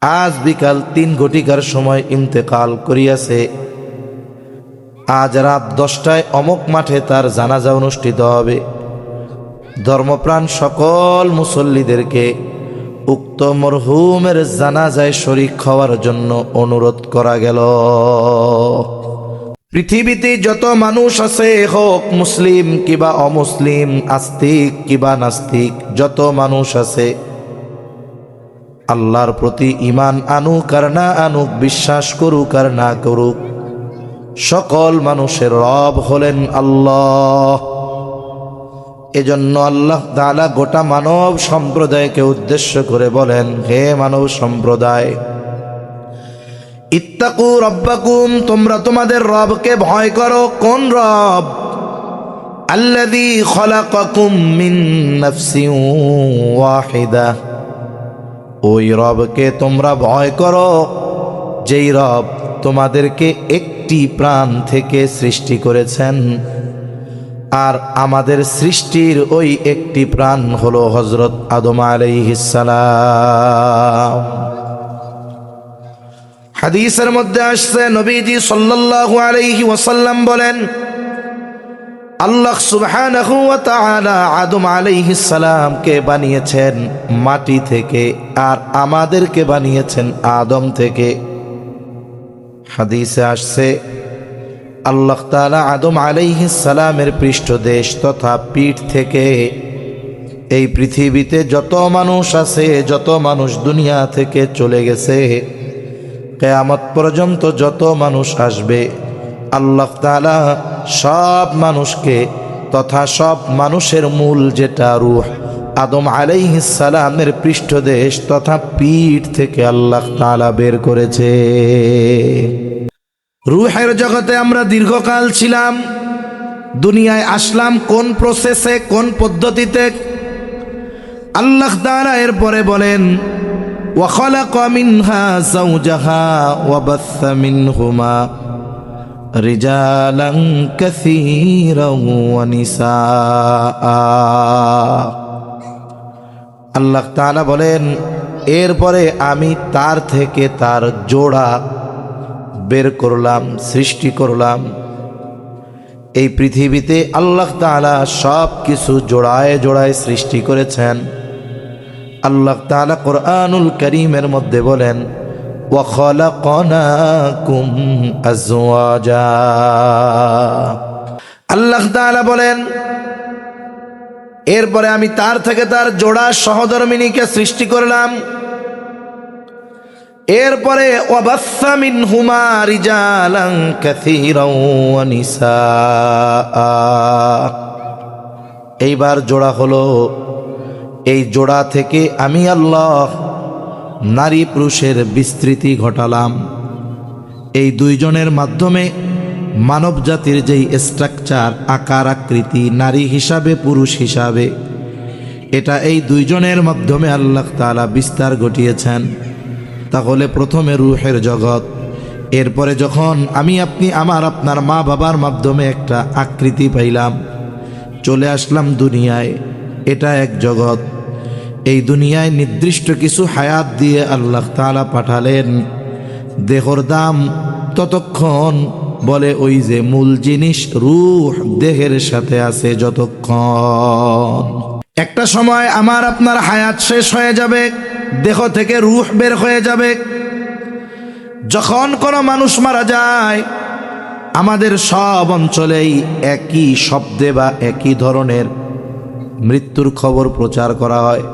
আজ বিকাল ৩ ঘটিকার সময় ইন্তেকাল করিয়াছে। আজ রাত 10টায় অমুক মাঠে তার জানাজা অনুষ্ঠিত হবে। ধর্মপ্রাণ সকল মুসল্লিদেরকে উক্ত মরহুমের জানাজায় শরীক হওয়ার জন্য অনুরোধ করা গেল। পৃথিবীতে যত মানুষ আছে, হোক মুসলিম কিবা অমুসলিম, আস্তিক কিবা নাস্তিক, যত মানুষ আছে, আল্লাহর প্রতি ঈমান আনুক আর না আনুক, বিশ্বাস করুক আর না করুক, সকল মানুষের রব হলেন আল্লাহ। এজন্য আল্লাহ তাআলা গোটা মানব সম্প্রদায়কে উদ্দেশ্য করে বলেন, হে মানব সম্প্রদায়, ইত্তাকু রাব্বাকুম, তোমরা তোমাদের রবকে ভয় করো। কোন রব? আল্লাযী খলাকাকুম মিন নাফসিন ওয়াহিদা, ওই রবকে তোমরা ভয় করো যেই রব তোমাদেরকে একটি প্রাণ থেকে সৃষ্টি করেছেন। আর আমাদের সৃষ্টির ওই একটি প্রাণ হলো হযরত আদম আলাইহিস সালাম। হাদিসের মধ্যে আসছে, নবীজি সাল্লাল্লাহু আলাইহি ওয়াসাল্লাম বলেন, আল্লাহ সুবহানাহু ওয়া তাআলা আদম আলাইহিস সালামকে বানিয়েছেন মাটি থেকে, আর আমাদেরকে বানিয়েছেন আদম থেকে। হাদিসে আসছে, আল্লাহ তাআলা আদম আলাইহিস সালামের পৃষ্ঠদেশ তথা পিঠ থেকে এই পৃথিবীতে যত মানুষ আছে, যত মানুষ দুনিয়া থেকে চলে গেছে, কিয়ামত পর্যন্ত যত মানুষ আসবে, আল্লাহ তাআলা সব মানুষকে তথা সব মানুষের মূল যেটা রূহ, আদম আলাইহিস সালামের পৃষ্ঠদেশ তথা পিঠ থেকে আল্লাহ তাআলা বের করেছে। রূহের জগতে আমরা দীর্ঘকাল ছিলাম, দুনিয়ায় আসলাম কোন প্রসেসে, কোন পদ্ধতিতে? আল্লাহ তাআলা এরপরে বলেন, ওয়া খালাকা মিনহা যাওজাহা ওয়া বাসসা মিনহুমা রিজালান কাসীরান ওয়া নিসাআ। আল্লাহ তাআলা বলেন, এরপরে আমি তার থেকে তার জোড়া বের করলাম, সৃষ্টি করলাম। এই পৃথিবীতে আল্লাহ তাআলা সব কিছু জোড়ায় জোড়ায় সৃষ্টি করেছেন। আল্লাহ তাআলা কোরআনুল কারীমের মধ্যে বলেন, ওয়া খালাকনাকুম আজওয়াজা। আল্লাহ তাআলা বলেন, এরপরে আমি তার থেকে তার জোড়া সহধর্মিণীকে সৃষ্টি করলাম। এরপরে ওয়াবাসসা মিনহুমা রিজালান কাসীরান ওয়া নিসাআ। এইবার জোড়া হলো, এই জোড়া থেকে আমি আল্লাহ নারী পুরুষের বিস্তৃতি ঘটালাম। এই দুইজনের মাধ্যমে মানব জাতির যেই স্ট্রাকচার, আকার আকৃতি, নারী হিসাবে পুরুষ হিসাবে, এটা এই দুইজনের মাধ্যমে আল্লাহ তাআলা বিস্তার ঘটিয়েছেন। তাহলে প্রথমে রূহের জগৎ, এরপরে যখন আমি আপনি আমার আপনার মা বাবার মাধ্যমে একটা আকৃতি পাইলাম, চলে আসলাম দুনিয়ায়, এটা এক জগৎ। এই দুনিয়ায় নির্দিষ্ট কিছু হায়াত দিয়ে আল্লাহ তাআলা পাঠালেন। দেহর দাম ততক্ষণ, বলে ওই যে মূল জিনিস রূহ দেহের সাথে আছে যতক্ষণ। একটা সময় আমার আপনার হায়াত শেষ হয়ে যাবে, দেহ থেকে রূহ বের হয়ে যাবে। যখন কোনো মানুষ মারা যায়, আমাদের সব অঞ্চলেই একই শব্দে বা একই ধরনের মৃত্যুর খবর প্রচার করা হয়।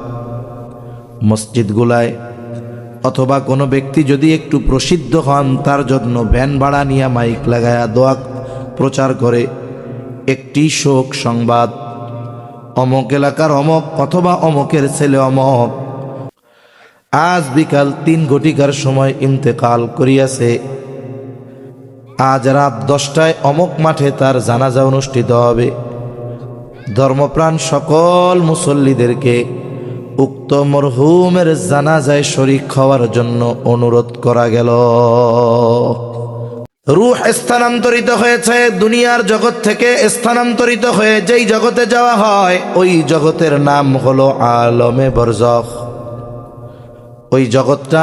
মসজিদগুলায় অথবা কোনো ব্যক্তি যদি একটু প্রসিদ্ধ হন, তার জন্য ভ্যান ভাড়া নিয়ে মাইক লাগায়া দোয়া প্রচার করে, একটি শোক সংবাদ, অমক এলাকার অমক অথবা অমকের ছেলে অমক আজ বিকাল ৩ ঘটিকার সময় ইন্তেকাল করিয়াছে। আজ রাত 10টায় অমুক মাঠে তার জানাজা অনুষ্ঠিত হবে। ধর্মপ্রাণ সকল মুসল্লিদেরকে উক্ত মরহুমের জানাজায় শরীক হওয়ার জন্য অনুরোধ করা গেল। রূহ স্থানান্তরিত হয়েছে দুনিয়ার জগৎ থেকে, স্থানান্তরিত হয়ে যেই জগতে যাওয়া হয় ওই জগতের নাম হলো আলমে বরজখ। ওই জগৎটা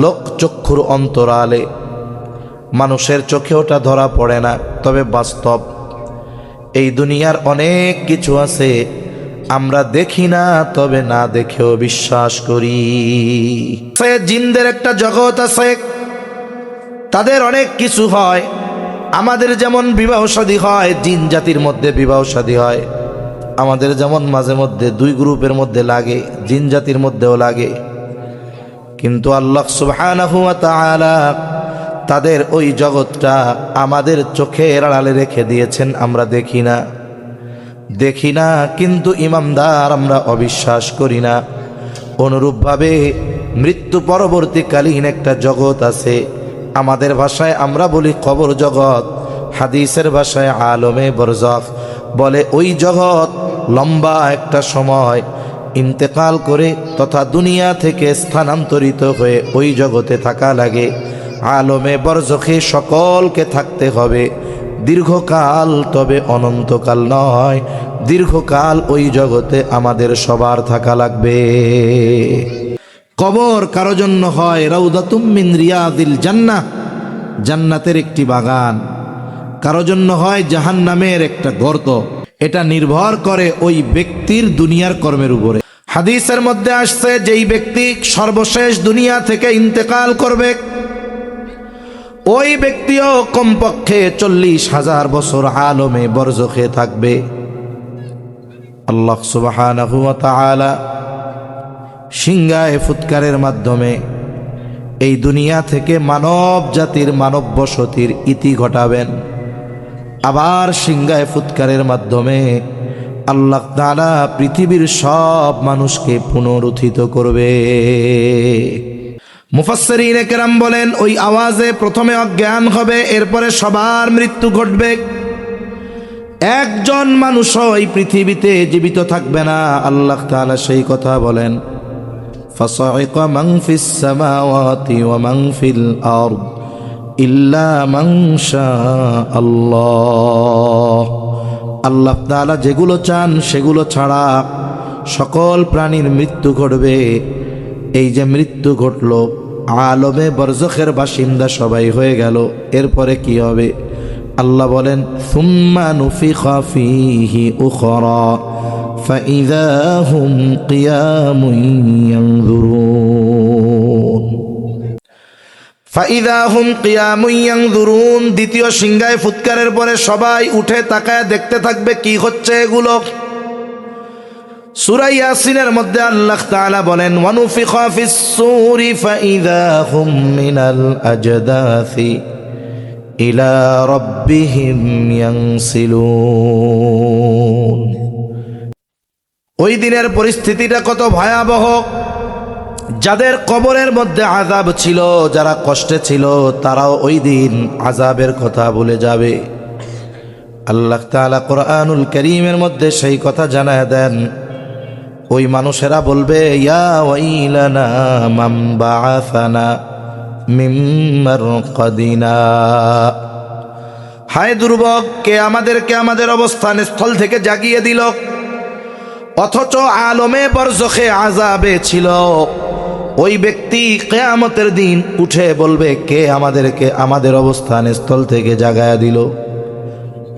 লোকচক্ষুর অন্তরালে, মানুষের চোখে ওটা ধরা পড়ে না, তবে বাস্তব। এই দুনিয়ার অনেক কিছু আছে আমরা দেখি না, তবে না দেখেও বিশ্বাস করি। জিনদের একটা জগৎ আছে, তাদের অনেক কিছু হয়। আমাদের যেমন বিবাহ শাদী হয়, জিন জাতির মধ্যে বিবাহ শাদী হয়। আমাদের যেমন মাঝে মধ্যে দুই গ্রুপের মধ্যে লাগে, জিন জাতির মধ্যেও লাগে। কিন্তু আল্লাহ সুবহানাহু ওয়া তাআলা তাদের ওই জগৎটা আমাদের চোখের আড়ালে রেখে দিয়েছেন, আমরা দেখি না, কিন্তু ইমানদার আমরা অবিশ্বাস করি না। অনুরূপভাবে মৃত্যু পরবর্তীকালীন একটা জগৎ আছে, আমাদের ভাষায় আমরা বলি কবর জগৎ, হাদিসের ভাষায় আলমে বরজখ বলে। ওই জগৎ লম্বা একটা সময় ইন্তেকাল করে তথা দুনিয়া থেকে স্থানান্তরিত হয়ে ওই জগতে থাকা লাগে। আলমে বরজখে সকলকে থাকতে হবে দীর্ঘকাল, তবে অনন্তকাল নয়, দীর্ঘকাল ওই জগতে আমাদের সবার থাকা লাগবে। কবর কারো জন্য হয় রাউদাতুম মিন রিয়াদিল জান্নাহ, জান্নাতের একটি বাগান। কারো জন্য হয় জাহান্নামের একটা গর্ত। এটা নির্ভর করে ওই ব্যক্তির দুনিয়ার কর্মের উপরে। হাদিসের মধ্যে আসছে, যেই ব্যক্তি সর্বশেষ দুনিয়া থেকে ইন্তেকাল করবে, ওই ব্যক্তিও কমপক্ষে 40,000 বছর আলমে বরজখে থাকবে। আল্লাহ সুবহানাহু ওয়া তাআলা সিংহায় ফুৎকারের মাধ্যমে এই দুনিয়া থেকে মানব জাতির মানব বসতির ইতি ঘটাবেন। আবার সিংহায় ফুৎকারের মাধ্যমে আল্লাহ তাআলা পৃথিবীর সব মানুষকে পুনরুত্থিত করবে। মুফাসসিরিনে কেরাম বলেন, ওই আওয়াজে প্রথমে অজ্ঞান হবে, এরপরে সবার মৃত্যু ঘটবে। একজন মানুষও এই পৃথিবীতে জীবিত থাকবে না। আল্লাহ তাআলা সেই কথা বলেন, ফাসাইকা মান ফিস সামাওয়াতি ওয়া মান ফিল আরদ ইল্লা মান শাআল্লাহ। আল্লাহ তাআলা যেগুলো চান সেগুলো ছাড়া সকল প্রাণীর মৃত্যু ঘটবে। এই যে মৃত্যু ঘটল, আলমে বরজখের বাসিন্দা সবাই হয়ে গেল, এরপরে কি হবে? আল্লাহ বলেন, সুম্মা নুফিখা ফীহি উখরা ফাইযা হুম কিয়ামুন ইয়ানজুরুন। ফাইযা হুম কিয়ামুন ইয়ানজুরুন, দ্বিতীয় সিংহায় ফুৎকারের পরে সবাই উঠে তাকায় দেখতে থাকবে কি হচ্ছে এগুলো। সূরা ইয়াসিনের মধ্যে আল্লাহ তাআলা বলেন, ওয়ানুফিখা ফিস সূরি ফাইযা হুম মিনাল আজদাসি ইলা রাব্বিহিম ইয়ানসিলুন। ওই দিনের পরিস্থিতিটা কত ভয়াবহ। যাদের কবরের মধ্যে আযাব ছিল, যারা কষ্টে ছিল, তারাও ওই দিন আযাবের কথা ভুলে যাবে। আল্লাহ তাআলা কোরআনুল কারীমের মধ্যে সেই কথা জানায় দেন। ওই মানুষেরা বলবে, ইয়া ওয়াইলানা মান বাআসানা মিন মারকাদিনা, হায় দুর্ভোগ, কে আমাদেরকে আমাদের অবস্থান স্থল থেকে জাগিয়ে দিল। অথচ আলমে বরজখে আযাবে ছিল। ওই ব্যক্তি কিয়ামতের দিন উঠে বলবে, কে আমাদেরকে আমাদের অবস্থান স্থল থেকে জাগায়া দিল?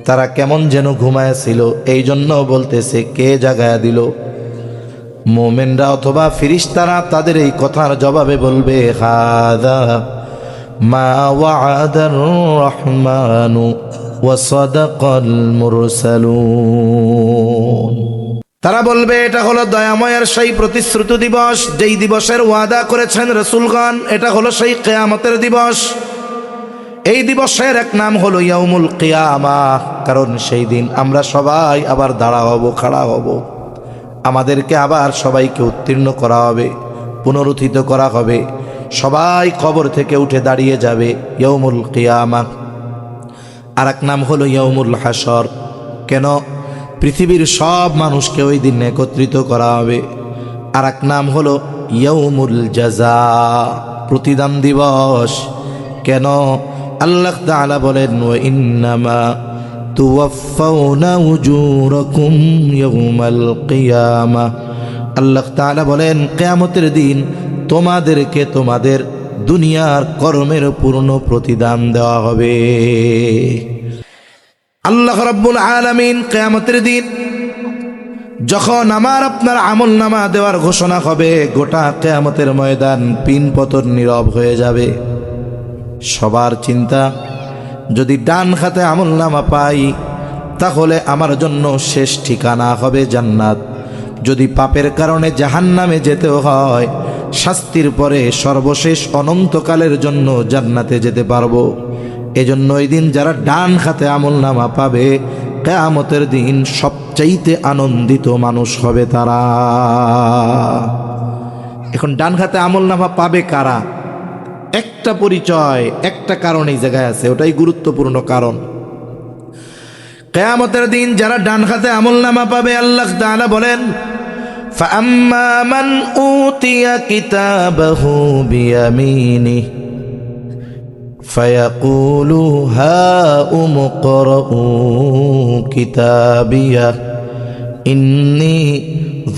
তারা কেমন যেন ঘুমায়াছিল, এই জন্য বলতেছে কে জাগায়া দিল। মুমিনরা অথবা ফেরেশতারা তাদের এই কথার জবাবে বলবে, হাযা মা ওয়া'আদার রহমানু ওয়া সাদাকাল মুরসালুন। তারা বলবে, এটা হলো দয়াময়ের সেই প্রতিশ্রুতি দিবস, যেই দিবসের ওয়াদা করেছেন রাসূলগণ। এটা হলো সেই কিয়ামতের দিবস। এই দিবসের এক নাম হলো ইয়াউমুল কিয়ামাহ, কারণ সেই দিন আমরা সবাই আবার দাঁড়া হব, খাড়া হব। আমাদেরকে আবার সবাইকে উত্তীর্ণ করা হবে, পুনরুত্থিত করা হবে। সবাই কবর থেকে উঠে দাঁড়িয়ে যাবে, ইয়াউমুল কিয়ামাহ। আর এক নাম হলো ইয়াউমুল হাসর। কেন? পৃথিবীর সব মানুষকে ওই দিন একত্রিত করা হবে। আর এক নাম হলো ইয়াউমুল জাযা, প্রতিদান দিবস। কেন? আল্লাহ তাআলা বলেন, ওয়া ইন্নামা তুওয়াফাউনা উজুরাকুম ইয়াউমাল কিয়ামাহ। আল্লাহ তাআলা বলেন, কিয়ামতের দিন তোমাদেরকে তোমাদের দুনিয়ার কর্মের পূর্ণ প্রতিদান দেওয়া হবে। আল্লাহ রাব্বুল আলামিন কিয়ামতের দিন যখন আমার আপনার আমলনামা দেওয়ার ঘোষণা হবে, গোটা কিয়ামতের ময়দান পিনপতন নীরব হয়ে যাবে। সবার চিন্তা, যদি ডান হাতে আমলনামা পাই তাহলে আমার জন্য শেষ ঠিকানা হবে জান্নাত। যদি পাপের কারণে জাহান্নামে যেতেও হয়, শাস্তির পরে সর্বশেষ অনন্তকালের জন্য জান্নাতে যেতে পারবো। এজন্য ওই দিন যারা ডান হাতে আমলনামা পাবে, কিয়ামতের দিন সবচাইতে আনন্দিত মানুষ হবে তারা। এখন ডান হাতে আমলনামা পাবে কারা? একটা পরিচয়, একটা কারণ এই জায়গায় আছে, ওটাই গুরুত্বপূর্ণ কারণ। কিয়ামতের দিন যারা ডান হাতে আমলনামা পাবে, আল্লাহ তাআলা বলেন, ফাআম্মা মান উতিয়া কিতাবাহু বিয়ামিনিহি ফায়াকুলু হাউম ইকরাউ কিতাবিয়া ইন্নী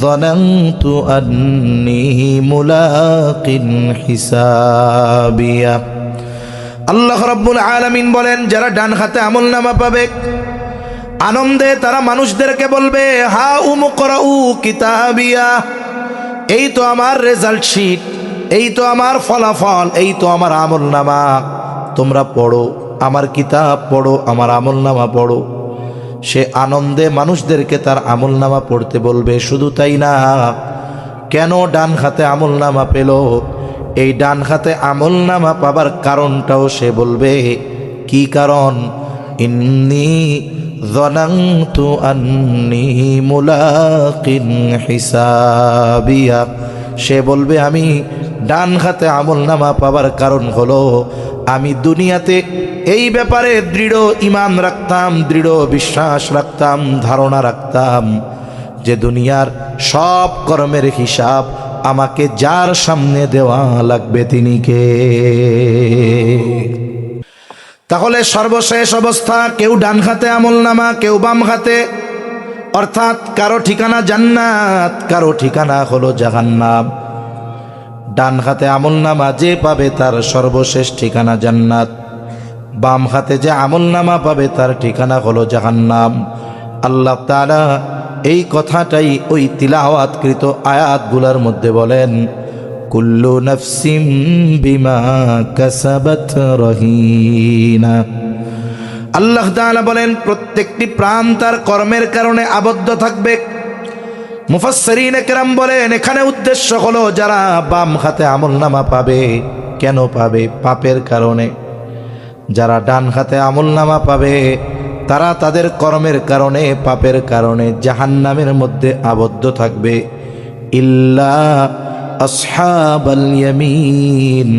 যানানতু আন্নী মুলাকিন হিসাবিয়া। আল্লাহ রাব্বুল আলামিন বলেন, যারা ডান হাতে আমলনামা পাবে, আনন্দে তারা মানুষদেরকে বলবে, হাউম ইকরাউ কিতাবিয়া, এই তো আমার রেজাল্ট শিট, এই তো আমার ফলাফল, এই তো আমার আমলনামা, তোমরা পড়ো, আমার কিতাব পড়ো, আমার আমলনামা পড়ো। সে আনন্দে মানুষদেরকে তার আমলনামা পড়তে বলবে। শুধু তাই না, কেন ডান হাতে আমলনামা পেল, এই ডান হাতে আমলনামা পাবার কারণটাও সে বলবে। কি কারণ? ইন্নী যানানতু আন্নী মুলাকিন হিসাবিয়া। সে বলবে, আমি ডান হাতে আমলনামা পাবার কারণ হলো, আমি দুনিয়াতে এই ব্যাপারে দৃঢ় ঈমান রাখতাম, দৃঢ় বিশ্বাস রাখতাম, ধারণা রাখতাম যে দুনিয়ার সব কর্মের হিসাব আমাকে যার সামনে দেওয়া লাগবে তিনি কে। তাহলে সর্বশেষ অবস্থা, কেউ ডান হাতে আমলনামা, কেউ বাম হাতে, অর্থাৎ কারো ঠিকানা জান্নাত, কারো ঠিকানা হলো জাহান্নাম। ডান হাতে আমলনামা যে পাবে তার সর্বশেষ ঠিকানা জান্নাত, বাম হাতে যে আমলনামা পাবে তার ঠিকানা হলো জাহান্নাম। আল্লাহ তাআলা এই কথাটাই ওই তিলাওয়াতকৃত আয়াতগুলোর মধ্যে বলেন, কুল্লু নাফসিম বিমা কাসাবাত রহিনা। আল্লাহ তাআলা বলেন, প্রত্যেকটি প্রাণ তার কর্মের কারণে আবদ্ধ থাকবে। মুফাসসিরিন কেরাম বলেন, এখানে উদ্দেশ্য হলো যারা বাম হাতে আমলনামা পাবে, কেন পাবে? পাপের কারণে। যারা ডান হাতে আমলনামা পাবে, তারা তাদের কর্মের কারণে, পাপের কারণে জাহান্নামের মধ্যে আবদ্ধ থাকবে। ইল্লা আসহাবাল ইয়ামিন,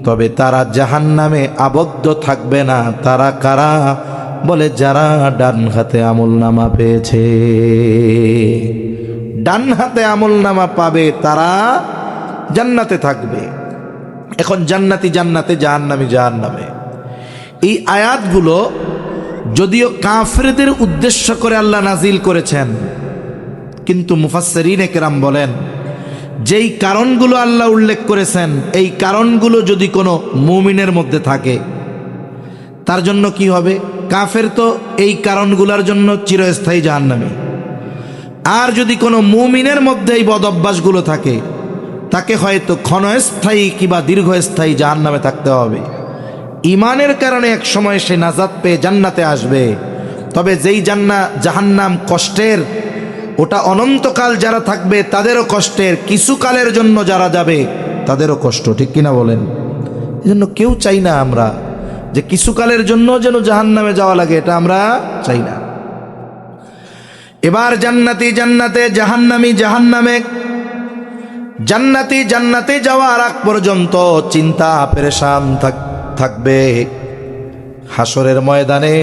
তবে তারা জাহান্নামে আবদ্ধ থাকবে না। তারা কারা? বলে, যারা ডান হাতে আমলনামা পেয়েছে। ডান হাতে আমলনামা পাবে তারা জান্নাতে থাকবে। এখন জান্নাতি জান্নাতে, জাহান্নামী জাহান্নামে। এই আয়াতগুলো যদিও কাফেরদের উদ্দেশ্য করে আল্লাহ নাজিল করেছেন, কিন্তু মুফাসসিরিন কেরাম বলেন, যেই কারণগুলো আল্লাহ উল্লেখ করেছেন, এই কারণগুলো যদি কোনো মুমিনের মধ্যে থাকে তার জন্য কি হবে? কাফের তো এই কারণগুলোর জন্য চিরস্থায়ী জাহান্নামী। আর যদি কোনো মুমিনের মধ্যে এই বদ অভ্যাসগুলো থাকে, তাকে হয়তো ক্ষণস্থায়ী কিংবা দীর্ঘস্থায়ী জাহান্নামে থাকতে হবে। ইমানের কারণে এক সময় সে নাজাত পেয়ে জান্নাতে আসবে। তবে যেই জাহান্নাম কষ্টের, ওটা অনন্তকাল যারা থাকবে তাদেরও কষ্টের, কিছু কালের জন্য যারা যাবে তাদেরও কষ্ট। ঠিক কিনা বলেন? এজন্য কেউ চাই না আমরা যে কিছু কালের জন্য যেন জাহান্নামে যাওয়া লাগে, এটা আমরা চাই না। এবার জান্নাতি জান্নাতে, জাহান্নামী জাহান্নামে। জান্নাতি জান্নাতে যাওয়ার আগ পর্যন্ত চিন্তা পেরেশান থাকবে। হাসরের ময়দানে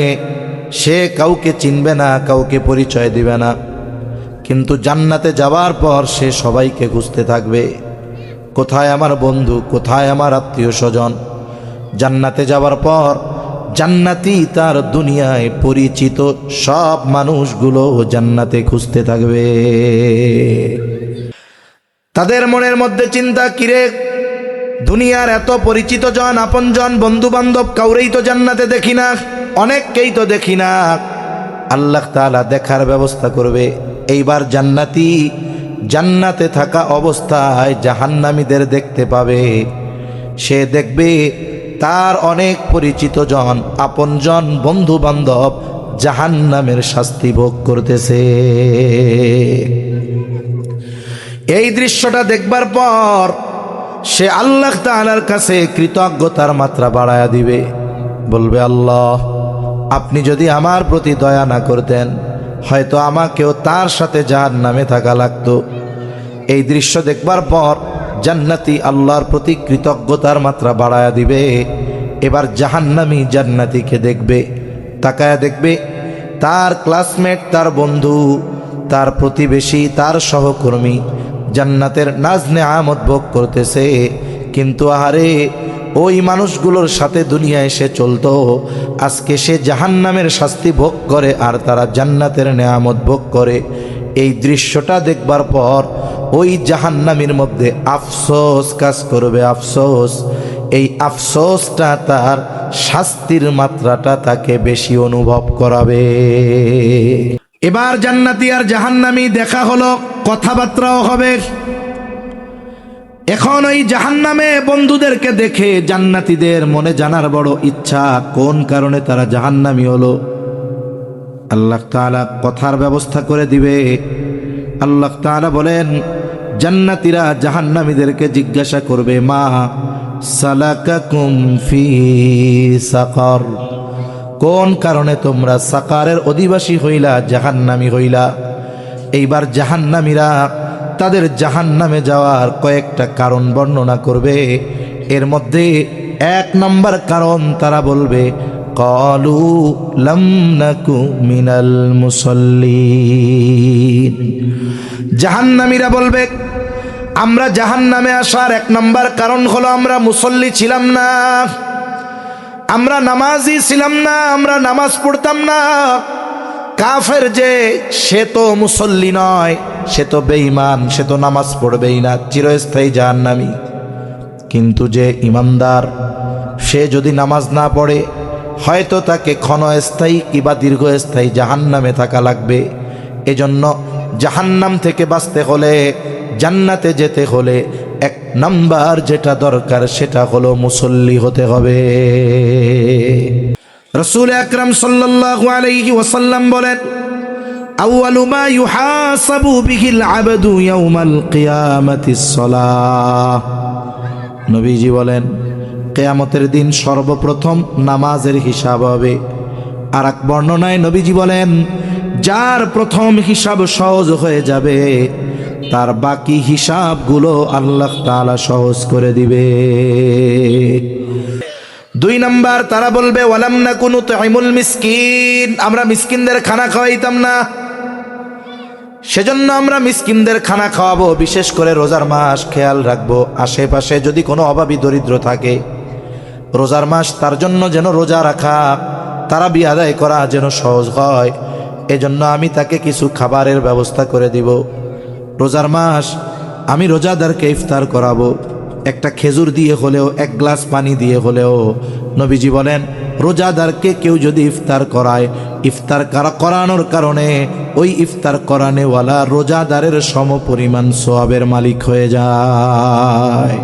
সে কাউকে চিনবে না, কাউকে পরিচয় দিবে না। কিন্তু জান্নাতে যাওয়ার পর সে সবাইকে খুঁজতে থাকবে, কোথায় আমার বন্ধু, কোথায় আমার আত্মীয় স্বজন। জান্নাতে যাওয়ার পর জান্নাতি তার দুনিয়ায় পরিচিত সব মানুষগুলো জান্নাতে খুঁজতে থাকবে। তাদের মনের মধ্যে চিন্তা, কিরে দুনিয়ার এত পরিচিত জন, আপনজন, বন্ধু বান্ধব কাউরেই তো জান্নাতে দেখি না, অনেককেই তো দেখি না। আল্লাহ তাআলা দেখার ব্যবস্থা করবে। এইবার জান্নাতি জান্নাতে থাকা অবস্থায় জাহান্নামীদের দেখতে পাবে। সে দেখবে তার অনেক পরিচিত জন, আপনজন, বন্ধু বান্ধব জাহান্নামের শাস্তি ভোগ করতেছে। এই দৃশ্যটা দেখবার পর সে আল্লাহ তাআলার কাছে কৃতজ্ঞতার মাত্রা বাড়ায়া দিবে, বলবে, আল্লাহ, আপনি যদি আমার প্রতি দয়া না করতেন হয়তো আমাকেও তার সাথে জাহান্নামে থাকা লাগতো। এই দৃশ্য দেখবার পর জান্নাতি আল্লাহর প্রতি কৃতজ্ঞতার মাত্রা বাড়ায়া দিবে। এবার জাহান্নামী জান্নাতীকে দেখবে, তাকায়া দেখবে তার ক্লাসমেট, তার বন্ধু, তার প্রতিবেশী, তার সহকর্মী জান্নাতের নাজ নেয়ামত ভোগ করতেছে। কিন্তু আহারে, ওই মানুষগুলোর সাথে দুনিয়ায় সে চলতো, আজকে সে জাহান্নামের শাস্তি ভোগ করে আর তারা জান্নাতের নেয়ামত ভোগ করে। এই দৃশ্যটা দেখবার পর ওই জাহান্নামীর মধ্যে আফসোস কাজ করবে, আফসোস। এই আফসোসটা তার শাস্তির মাত্রাটা তাকে বেশি অনুভব করাবে। এবার জান্নাতি আর জাহান্নামী দেখা হলো, কথাবার্তাও হবে। এখন ওই জাহান্নামে বন্ধুদেরকে দেখে জান্নাতীদের মনে জানার বড় ইচ্ছা, কোন কারণে তারা জাহান্নামী হলো। আল্লাহ তাআলা কথার ব্যবস্থা করে দিবে। আল্লাহ তাআলা বলেন, জান্নাতীরা জাহান্নামীদেরকে জিজ্ঞাসা করবে, মা সালাকাকুম ফি সাকার, কোন কারণে তোমরা সাকারের অধিবাসী হইলা, জাহান্নামী হইলা। এইবার জাহান্নামীরা তাদের জাহান্নামে যাওয়ার কয়েকটা কারণ বর্ণনা করবে। এর মধ্যে এক নম্বর কারণ তারা বলবে, ক্বালু লাম নাকু মিনাল মুসাল্লিন। জাহান্নামীরা বলবে, আমরা জাহান্নামে আসার এক নম্বর কারণ হলো আমরা মুসল্লি ছিলাম না, আমরা নামাজি ছিলাম না, আমরা নামাজ পড়তাম না। কাফের যে, সে তো মুসল্লি নয়, সে তো বেঈমান, সে তো নামাজ পড়বেই না, চিরস্থায়ী জাহান্নামী। কিন্তু যে ইমানদার, সে যদি নামাজ না পড়ে হয়তো তাকে ক্ষণস্থায়ী কিংবা দীর্ঘস্থায়ী জাহান্নামে থাকা লাগবে। এজন্য জাহান্নাম থেকে বাঁচতে হলে, জান্নাতে যেতে হলে এক নাম্বার যেটা দরকার সেটা হলো মুসল্লি হতে হবে। রাসূল আকরাম সাল্লাল্লাহু আলাইহি ওয়াসাল্লাম বলেন, আউয়ালু মা ইউহাসাবু বিহিল আবদু ইয়াউমাল কিয়ামাতিস সালাহ। নবীজি বলেন, কিয়ামতের দিন সর্বপ্রথম নামাজের হিসাব হবে। আর এক বর্ণনায় নবীজি বলেন, যার প্রথম হিসাব সহজ হয়ে যাবে তার বাকি হিসাবগুলো আল্লাহ তাআলা সহজ করে দিবে। দুই নাম্বার তারা বলবে, ওয়ালাম নাকুনু তুইমুল মিসকিন, আমরা মিসকিনদের খানা খাওয়াইতাম না, সেজন্য আমরা মিসকিনদের খানা খাওয়াবো। বিশেষ করে রোজার মাস খেয়াল রাখবো, আশেপাশে যদি কোনো অভাবী দরিদ্র থাকে, রোজার মাস তার জন্য যেন রোজা রাখা, তারাবি আদায় করা যেন সহজ হয়, এজন্য আমি তাকে কিছু খাবারের ব্যবস্থা করে দিব। রোজার মাস আমি রোজাদারকে ইফতার করাবো, একটা খেজুর দিয়ে হলেও, এক গ্লাস পানি দিয়ে হলেও। নবীজি বলেন, রোজাদারকে কেউ যদি ইফতার করায়, ইফতার করানোর কারণে ওই ইফতার করানেওয়ালা রোজাদারের সমপরিমাণ সওয়াবের মালিক হয়ে যায়।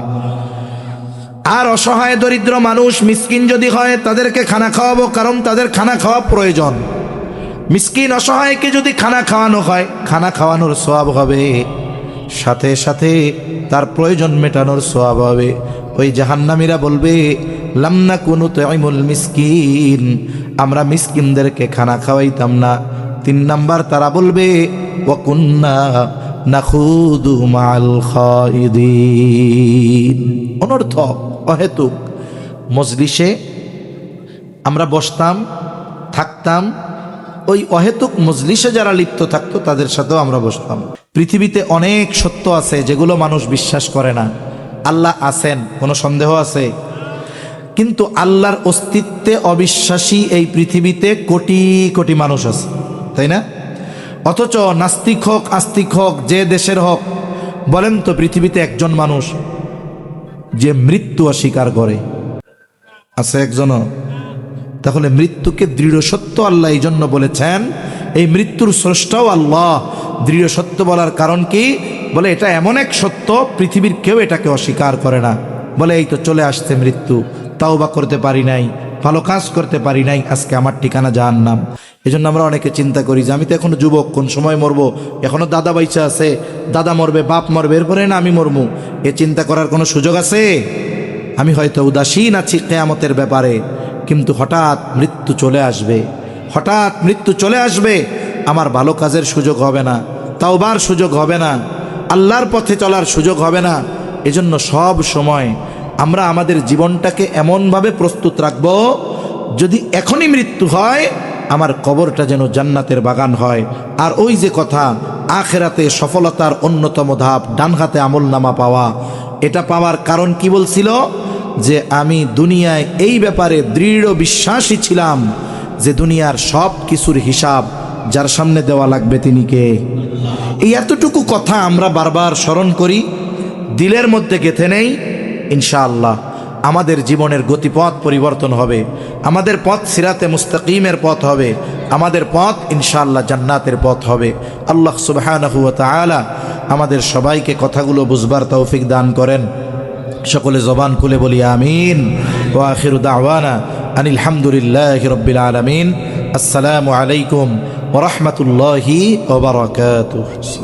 আর অসহায় দরিদ্র মানুষ, মিসকিন যদি হয়, তাদেরকে খানা খাওয়াবো, কারণ তাদের খানা খাওয়া প্রয়োজন। মিসকিন অসহায়কে যদি খানা খাওয়ানো হয়, খানা খাওয়ানোর সওয়াব হবে, সাথে সাথে তার প্রয়োজন মেটানোর সওয়াব হবে। ওই জাহান্নামীরা বলবে, লাম নাকুনু তুইমুল মিসকিন, আমরা মিসকিনদেরকে খানা খাওয়াইতাম না। তিন নাম্বার তারা বলবে, ওয়া কুন্না নাখুদু মাল খাইদিন, অনর্থক, অহেতুক মজলিসে আমরা বসতাম, থাকতাম, ওই অহেতুক মজলিসে যারা লিপ্ত থাকতো তাদের সাথেও আমরা বসতাম। পৃথিবীতে অনেক সত্য আছে যেগুলো মানুষ বিশ্বাস করে না। আল্লাহ আছেন, কোনো সন্দেহ আছে, কিন্তু আল্লাহর অস্তিত্বে অবিশ্বাসী এই পৃথিবীতে কোটি কোটি মানুষ আছে, তাই না? অথচ নাস্তিক হোক, আস্তিক হোক, যে দেশের হোক, বলেন তো পৃথিবীতে একজন মানুষ যে মৃত্যু অস্বীকার করে? আছে একজনও? তাহলে মৃত্যুকে দৃঢ় সত্য আল্লাহ এই জন্য বলেছেন, এই মৃত্যুর স্রষ্টাও আল্লাহ। দৃঢ় সত্য বলার কারণ কি? বলে এটা এমন এক সত্য, পৃথিবীর কেউ এটাকে অস্বীকার করে না। বলে এই তো চলে আসছে মৃত্যু, তাওবা করতে পারি নাই, ভালো কাজ করতে পারি নাই, আজকে আমার ঠিকানা জাহান্নাম। এজন্য আমরা অনেকে চিন্তা করি যে আমি তো এখনো যুবক, কোন সময় মরবো, এখনো দাদা বাইচা আছে, দাদা মরবে, বাপ মরবে, এরপরে না আমি মরবো। এ চিন্তা করার কোনো সুযোগ আছে? আমি হয়তো উদাসীন আছি কিয়ামতের ব্যাপারে, কিন্তু হঠাৎ মৃত্যু চলে আসবে, হঠাৎ মৃত্যু চলে আসবে। আমার ভালো কাজের সুযোগ হবে না, তাওবার সুযোগ হবে না, আল্লাহর পথে চলার সুযোগ হবে না। এজন্য সব সময় আমরা আমাদের জীবনটাকে এমনভাবে প্রস্তুত রাখব, যদি এখনই মৃত্যু হয় আমার কবরটা যেন জান্নাতের বাগান হয়। আর ওই যে কথা, আখেরাতে সফলতার অন্যতম ধাপ ডান হাতে আমলনামা পাওয়া, এটা পাওয়ার কারণ কি বলছিল? যে আমি দুনিয়ায় এই ব্যাপারে দৃঢ় বিশ্বাসী ছিলাম যে দুনিয়ার সব কিছুর হিসাব যার সামনে দেওয়া লাগবে তিনি কে? এই এতটুকু কথা আমরা বারবার স্মরণ করি, দিলের মধ্যে গেঁথে নেই, ইনশাআল্লাহ আমাদের জীবনের গতিপথ পরিবর্তন হবে, আমাদের পথ সিরাতে মুস্তাকিমের পথ হবে, আমাদের পথ ইনশাআল্লাহ জান্নাতের পথ হবে। আল্লাহ সুবহানাহু ওয়া তাআলা আমাদের সবাইকে কথাগুলো বুঝবার তৌফিক দান করেন। সকলে জবান খুলে বলি আমিন। ওয়া আখিরু দাওয়ানা আনিল হামদুলিল্লাহি রাব্বিল আলামিন। আসসালামু আলাইকুম ওয়া রাহমাতুল্লাহি ওয়া বারাকাতুহু।